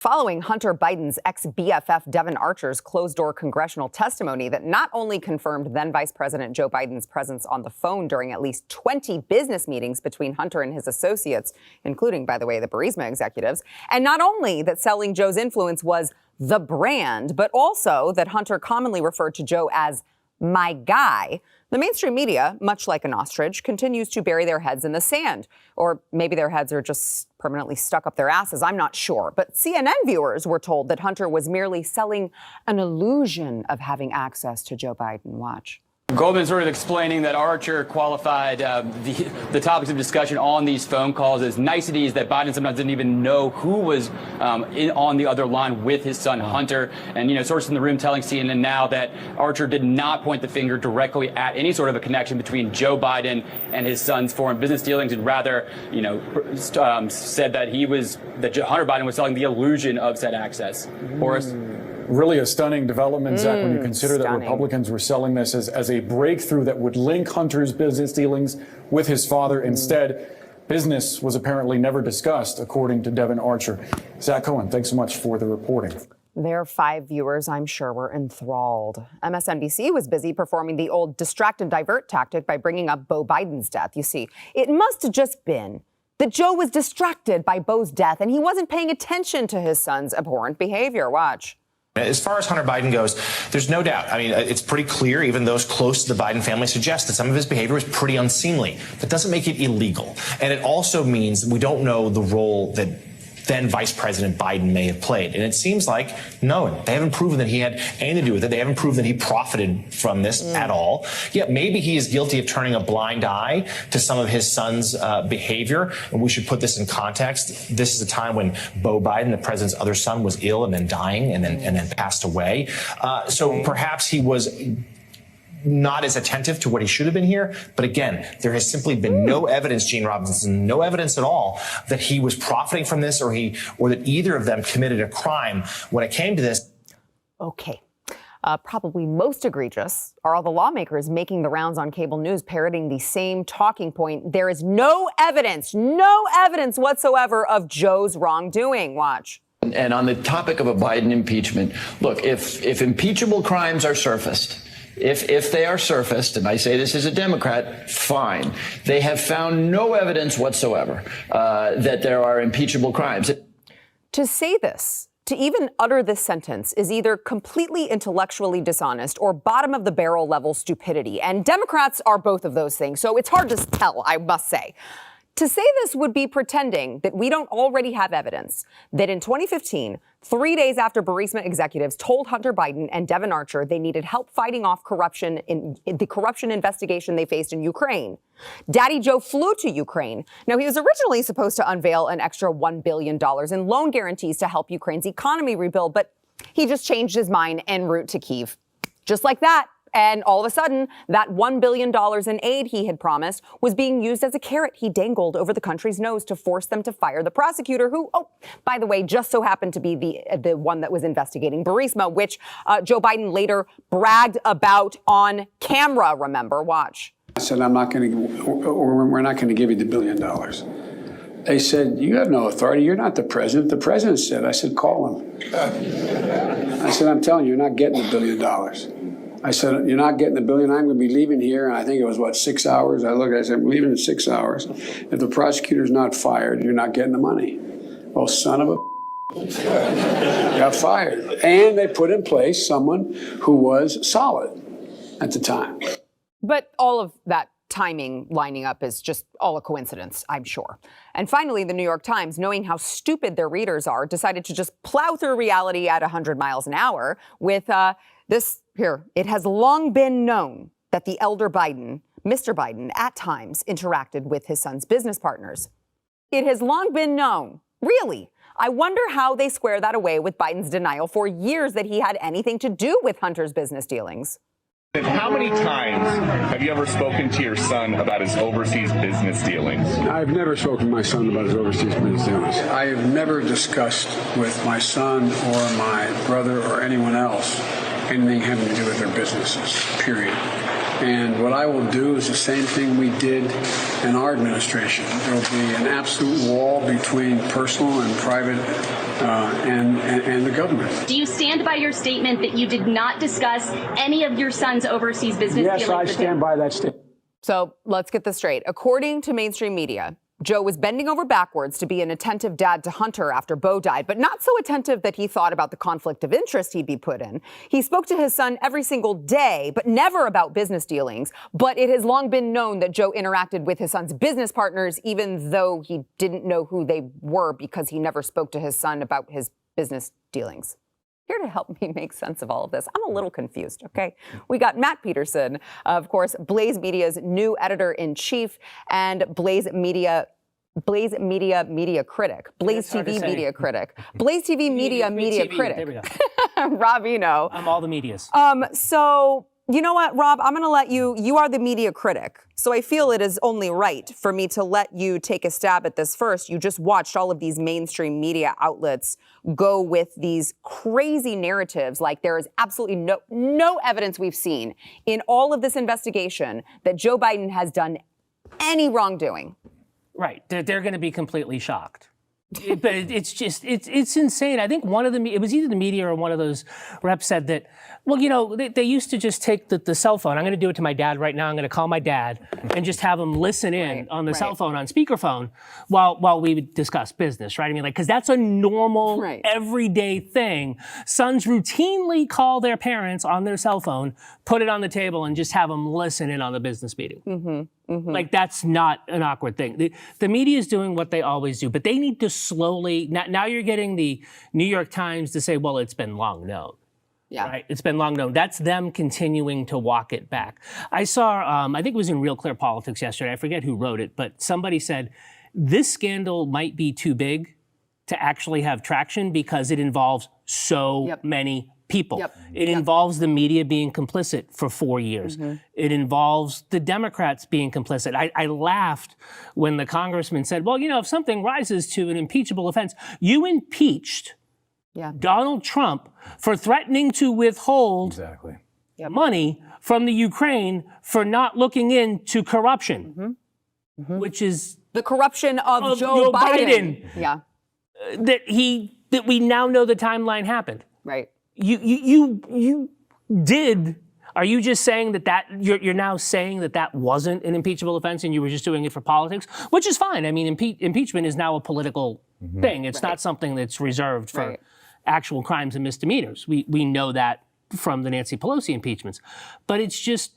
Following Hunter Biden's ex-BFF Devon Archer's closed-door congressional testimony that not only confirmed then-Vice President Joe Biden's presence on the phone during at least 20 business meetings between Hunter and his associates, including, by the way, the Burisma executives, and not only that selling Joe's influence was the brand, but also that Hunter commonly referred to Joe as my guy, the mainstream media, much like an ostrich, continues to bury their heads in the sand. Or maybe their heads are just permanently stuck up their asses, I'm not sure. But CNN viewers were told that Hunter was merely selling an illusion of having access to Joe Biden. Watch. Goldman sort of explaining that Archer qualified the topics of discussion on these phone calls as niceties that Biden sometimes didn't even know who was on the other line with his son Hunter. And, sources in the room telling CNN now that Archer did not point the finger directly at any sort of a connection between Joe Biden and his son's foreign business dealings, and rather, said that Hunter Biden was selling the illusion of said access. Horace? Really a stunning development, Zach, when you consider that Republicans were selling this as a breakthrough that would link Hunter's business dealings with his father. Instead, business was apparently never discussed, according to Devon Archer. Zach Cohen, thanks so much for the reporting. Their 5 viewers, I'm sure, were enthralled. MSNBC was busy performing the old distract and divert tactic by bringing up Beau Biden's death. You see, it must have just been that Joe was distracted by Beau's death and he wasn't paying attention to his son's abhorrent behavior. Watch. As far as Hunter Biden goes, there's no doubt. I mean, it's pretty clear, even those close to the Biden family suggest that some of his behavior was pretty unseemly. That doesn't make it illegal. And it also means we don't know the role that then Vice President Biden may have played. And it seems like, no, they haven't proven that he had anything to do with it. They haven't proven that he profited from this at all. Yeah, maybe he is guilty of turning a blind eye to some of his son's behavior. And we should put this in context. This is a time when Beau Biden, the president's other son, was ill and then dying and then passed away. So perhaps he was not as attentive to what he should have been here. But again, there has simply been no evidence, Gene Robinson, no evidence at all that he was profiting from this or that either of them committed a crime when it came to this. Okay. Probably most egregious are all the lawmakers making the rounds on cable news parroting the same talking point. There is no evidence whatsoever of Joe's wrongdoing. Watch. And on the topic of a Biden impeachment, look, if impeachable crimes are surfaced, if they are surfaced, and I say this as a Democrat, fine. They have found no evidence whatsoever that there are impeachable crimes. To say this, to even utter this sentence, is either completely intellectually dishonest or bottom of the barrel level stupidity. And Democrats are both of those things, so it's hard to tell, I must say. To say this would be pretending that we don't already have evidence that in 2015, 3 days after Burisma executives told Hunter Biden and Devon Archer they needed help fighting off corruption in the corruption investigation they faced in Ukraine, Daddy Joe flew to Ukraine. Now, he was originally supposed to unveil an extra $1 billion in loan guarantees to help Ukraine's economy rebuild, but he just changed his mind en route to Kyiv. Just like that. And all of a sudden, that $1 billion in aid he had promised was being used as a carrot he dangled over the country's nose to force them to fire the prosecutor who, by the way, just so happened to be the one that was investigating Burisma, which Joe Biden later bragged about on camera. Remember, watch. I said, we're not going to give you the $1 billion. They said, you have no authority. You're not the president. The president said, I said, call him. I said, I'm telling you, you're not getting the $1 billion. I said, you're not getting the $1 billion. I'm going to be leaving here. And I think it was, 6 hours? I said, I'm leaving in 6 hours. If the prosecutor's not fired, you're not getting the money. Well, son of a got fired. And they put in place someone who was solid at the time. But all of that timing lining up is just all a coincidence, I'm sure. And finally, the New York Times, knowing how stupid their readers are, decided to just plow through reality at 100 miles an hour with this here. It has long been known that the elder Biden, Mr. Biden, at times interacted with his son's business partners. It has long been known. Really? I wonder how they square that away with Biden's denial for years that he had anything to do with Hunter's business dealings. How many times have you ever spoken to your son about his overseas business dealings? I've never spoken to my son about his overseas business dealings. I have never discussed with my son or my brother or anyone else anything having to do with their businesses, period. And what I will do is the same thing we did in our administration. There will be an absolute wall between personal and private and the government. Do you stand by your statement that you did not discuss any of your son's overseas business dealings? Yes, I stand by that statement. So let's get this straight. According to mainstream media, Joe was bending over backwards to be an attentive dad to Hunter after Beau died, but not so attentive that he thought about the conflict of interest he'd be put in. He spoke to his son every single day, but never about business dealings. But it has long been known that Joe interacted with his son's business partners, even though he didn't know who they were because he never spoke to his son about his business dealings. Here to help me make sense of all of this, I'm a little confused, okay? We got Matt Peterson, of course, Blaze Media's new editor-in-chief and Blaze Media critic, Blaze TV media critic, Blaze TV media critic. There we go. Rob Eno. I'm all the medias. So you know what, Rob? I'm going to let you are the media critic. So I feel it is only right for me to let you take a stab at this first. You just watched all of these mainstream media outlets go with these crazy narratives like there is absolutely no evidence we've seen in all of this investigation that Joe Biden has done any wrongdoing. Right. They're going to be completely shocked. But it's insane. I think it was either the media or one of those reps said that, well, you know, they used to just take the cell phone. I'm going to do it to my dad right now. I'm going to call my dad and just have him listen in on the cell phone on speakerphone while we would discuss business, right? I mean, like, because that's a normal, everyday thing. Sons routinely call their parents on their cell phone, put it on the table, and just have them listen in on the business meeting. Like, that's not an awkward thing. The media is doing what they always do, but they need to slowly, now you're getting the New York Times to say, well, it's been long known. Yeah. Right? It's been long known. That's them continuing to walk it back. I saw, I think it was in Real Clear Politics yesterday, I forget who wrote it, but somebody said, this scandal might be too big to actually have traction because it involves so many people. It involves the media being complicit for 4 years. It involves the Democrats being complicit. I laughed when the congressman said, well, you know, if something rises to an impeachable offense, you impeached Donald Trump for threatening to withhold money from the Ukraine for not looking into corruption, which is the corruption of Joe Biden. Yeah. That we now know the timeline happened. Right. You did. Are you just saying that you're now saying that wasn't an impeachable offense and you were just doing it for politics, which is fine. I mean, impeachment is now a political thing. It's not something that's reserved for actual crimes and misdemeanors. We know that from the Nancy Pelosi impeachments, but it's just,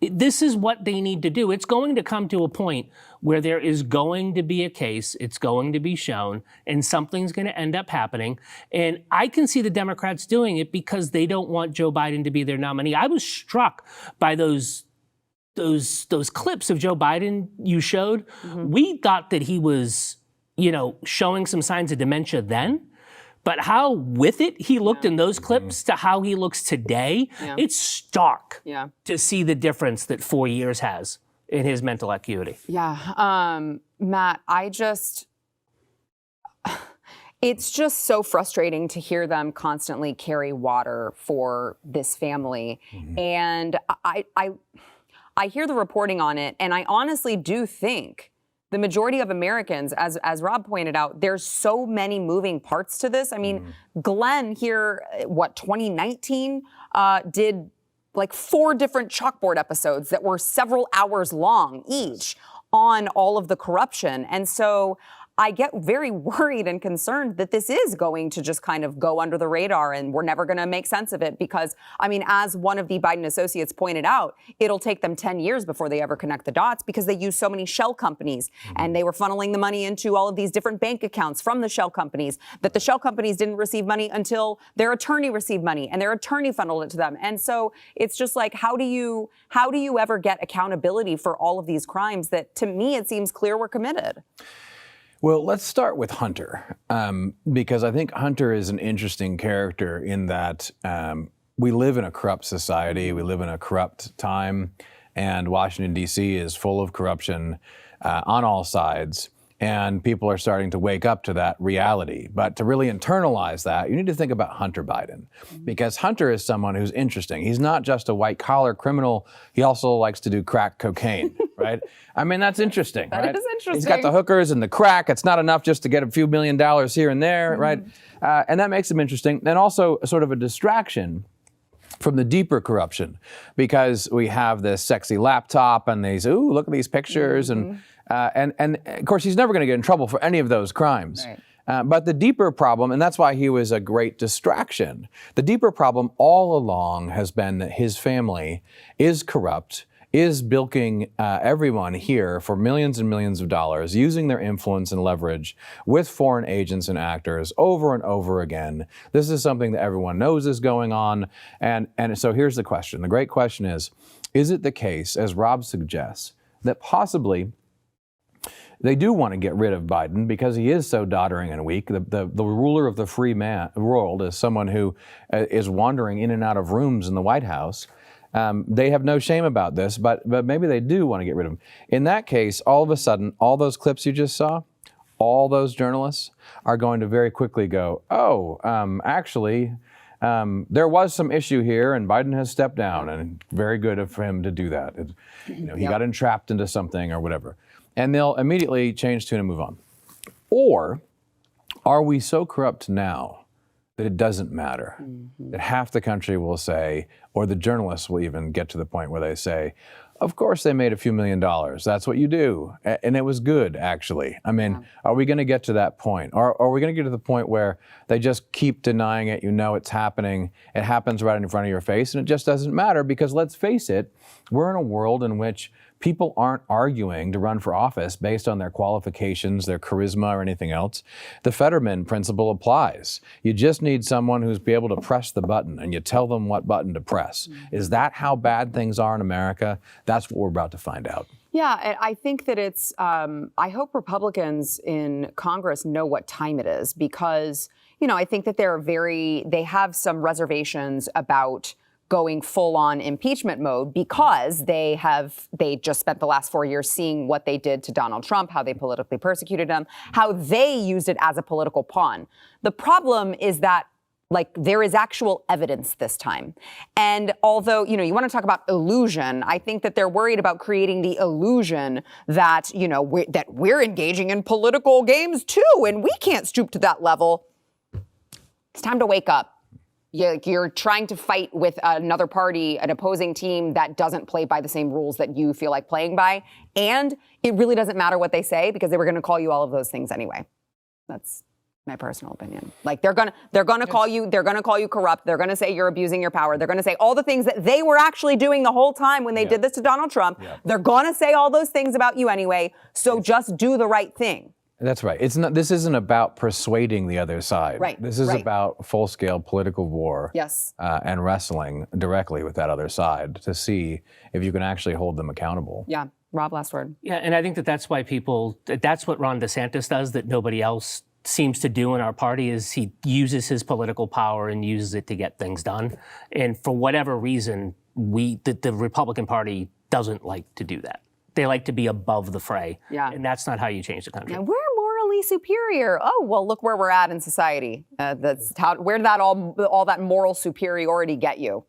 this is what they need to do. It's going to come to a point where there is going to be a case, it's going to be shown, and something's going to end up happening. And I can see the Democrats doing it because they don't want Joe Biden to be their nominee. I was struck by those clips of Joe Biden you showed. We thought that he was, you know, showing some signs of dementia then. But how with it he looked in those clips to how he looks today, it's stark to see the difference that 4 years has in his mental acuity. Yeah, Matt, it's just so frustrating to hear them constantly carry water for this family. And I hear the reporting on it, and I honestly do think the majority of Americans, as Rob pointed out, there's so many moving parts to this. I mean, Glenn here, 2019, did like 4 different chalkboard episodes that were several hours long each on all of the corruption. And so I get very worried and concerned that this is going to just kind of go under the radar and we're never going to make sense of it because, I mean, as one of the Biden associates pointed out, it'll take them 10 years before they ever connect the dots because they use so many shell companies and they were funneling the money into all of these different bank accounts from the shell companies that the shell companies didn't receive money until their attorney received money and their attorney funneled it to them. And so it's just like, how do you ever get accountability for all of these crimes that to me, it seems clear were committed? Well, let's start with Hunter, because I think Hunter is an interesting character in that we live in a corrupt society, we live in a corrupt time, and Washington, D.C. is full of corruption on all sides. And people are starting to wake up to that reality. But to really internalize that, you need to think about Hunter Biden. Because Hunter is someone who's interesting. He's not just a white-collar criminal. He also likes to do crack cocaine, right? I mean, that's interesting, right? That is interesting. He's got the hookers and the crack. It's not enough just to get a few $1 million here and there, right? And that makes him interesting. And also sort of a distraction from the deeper corruption, because we have this sexy laptop and these, ooh, look at these pictures. And of course, he's never going to get in trouble for any of those crimes. Right. But the deeper problem, and that's why he was a great distraction, the deeper problem all along has been that his family is corrupt, is bilking everyone here for millions and millions of dollars, using their influence and leverage with foreign agents and actors over and over again. This is something that everyone knows is going on. And so here's the question. The great question is it the case, as Rob suggests, that possibly they do want to get rid of Biden because he is so doddering and weak? The ruler of the free world is someone who is wandering in and out of rooms in the White House. They have no shame about this, but maybe they do want to get rid of him. In that case, all of a sudden, all those clips you just saw, all those journalists are going to very quickly go, actually, there was some issue here, and Biden has stepped down, and very good of him to do that. He got entrapped into something or whatever. And they'll immediately change tune and move on. Or are we so corrupt now that it doesn't matter? That half the country will say, or the journalists will even get to the point where they say, of course they made a few $1 million. That's what you do. And it was good, actually. I mean, are we going to get to that point? Or are we going to get to the point where they just keep denying it? You know it's happening. It happens right in front of your face, and it just doesn't matter because, let's face it, we're in a world in which people aren't arguing to run for office based on their qualifications, their charisma, or anything else. The Fetterman principle applies. You just need someone who's be able to press the button, and you tell them what button to press. Is that how bad things are in America? That's what we're about to find out. Yeah, and I think that it's, I hope Republicans in Congress know what time it is because, I think that they have some reservations about going full-on impeachment mode because they just spent the last 4 years seeing what they did to Donald Trump, how they politically persecuted him, how they used it as a political pawn. The problem is that there is actual evidence this time. And although, you want to talk about illusion, I think that they're worried about creating the illusion that, that we're engaging in political games too, and we can't stoop to that level. It's time to wake up. You're trying to fight with another party, an opposing team that doesn't play by the same rules that you feel like playing by. And it really doesn't matter what they say because they were going to call you all of those things anyway. That's my personal opinion. They're going to call you corrupt. They're going to say you're abusing your power. They're going to say all the things that they were actually doing the whole time when they did this to Donald Trump. They're going to say all those things about you anyway. So just do the right thing. That's right. This isn't about persuading the other side. Right. This is about full-scale political war. Yes. And wrestling directly with that other side to see if you can actually hold them accountable. Yeah. Rob, last word. Yeah, and I think that's why that's what Ron DeSantis does that nobody else seems to do in our party is he uses his political power and uses it to get things done. And for whatever reason, the Republican Party doesn't like to do that. They like to be above the fray. Yeah. And that's not how you change the country. Yeah, we're morally superior. Oh, well, look where we're at in society. Where did that all that moral superiority get you?